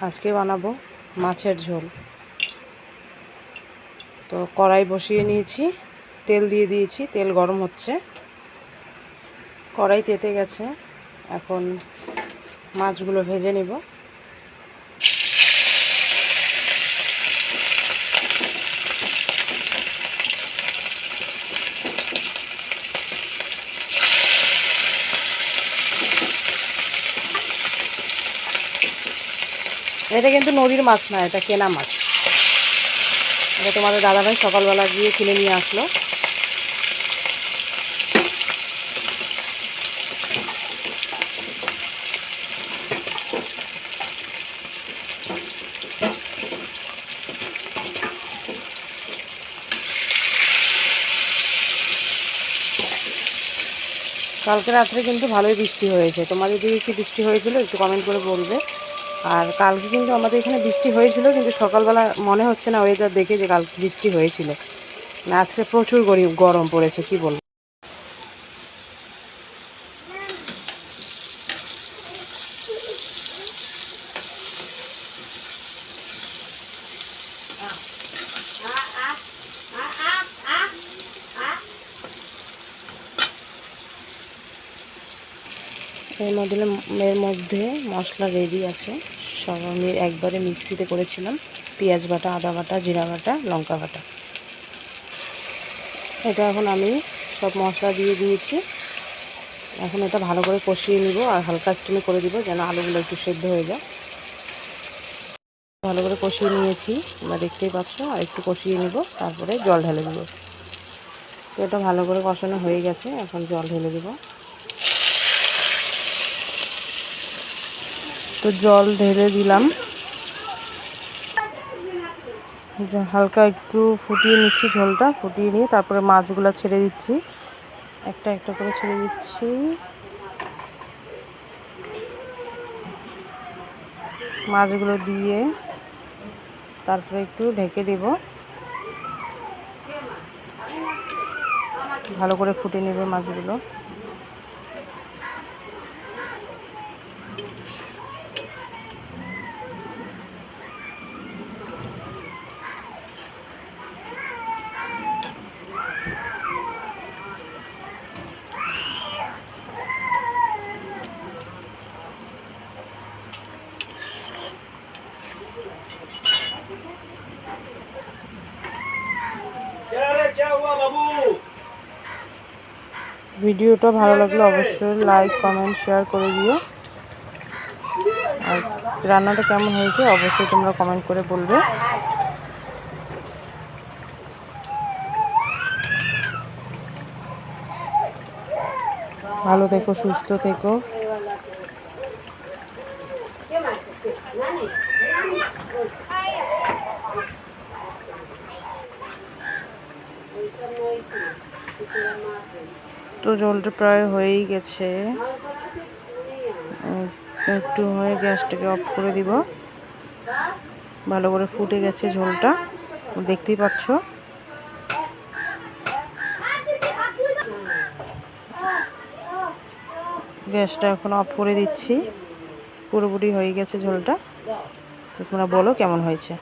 আজকে বানাবো মাছের ঝোল। তো কড়াই বসিয়ে নিয়েছি, তেল দিয়ে দিয়েছি, তেল গরম হচ্ছে, কড়াই তেতে গেছে। এখন মাছগুলো ভেজে নেব। এটা কিন্তু নদীর মাছ না, এটা কেনা মাছ। এটা তোমাদের দাদাভাই সকালবেলা গিয়ে কিনে নিয়ে আসলো। কালকে রাত্রে কিন্তু ভালোই বৃষ্টি হয়েছে। তোমাদের দিকে কি বৃষ্টি হয়েছিল একটু কমেন্ট করে বলবে। আর কালকে কিন্তু আমাদের এখানে বৃষ্টি হয়েছিল, কিন্তু সকালবেলা মনে হচ্ছে না ওয়েদার দেখে যে কালকে বৃষ্টি হয়েছিল। না, আজকে প্রচুর গরম পড়েছে, কি বলবো। এর মধ্যে মশলা রেডি আছে, সব আমি একবারে মিক্সিতে করেছিলাম। পেঁয়াজ বাটা, আদা বাটা, জিরা বাটা, লঙ্কা বাটা। এটা এখন আমি সব মশলা দিয়ে দিয়েছি। এখন এটা ভালো করে কষিয়ে নিব আর হালকা স্টিমে করে দিব, যেন আলুগুলো একটু সেদ্ধ হয়ে যায়। ভালো করে কষিয়ে নিয়েছি, তোমরা দেখতেই পাচ্ছ। আর একটু কষিয়ে নিব, তারপরে জল ঢেলে দেবো। তো এটা ভালো করে কষানো হয়ে গেছে, এখন জল ঢেলে দেবো। তো জল ঢেলে দিলাম, হালকা একটু ফুটিয়ে নিচ্ছি ঝোলটা। ফুটিয়ে নিয়ে তারপরে মাছগুলো ছেড়ে দিচ্ছি, একটা একটা করে ছেড়ে দিচ্ছি। মাছগুলো দিয়ে তারপরে একটু ঢেকে দেব, ভালো করে ফুটে নেবে মাছগুলো। ভিডিওটা ভালো লাগলে অবশ্যই লাইক, কমেন্ট, শেয়ার করে দিও। আর রান্নাটা কেমন হয়েছে অবশ্যই তোমরা কমেন্ট করে বলবে। ভালো থেকো, সুস্থ থেকো। তো জলটা প্রায় হয়েই গেছে, একটু হয়ে গ্যাসটাকে অফ করে দিব। ভালো করে ফুটে গেছে ঝোলটা, দেখতেই পাচ্ছ। গ্যাসটা এখন অফ করে দিচ্ছি, পুরোপুরি হয়ে গেছে ঝোলটা। তো তোমরা বলো কেমন হয়েছে।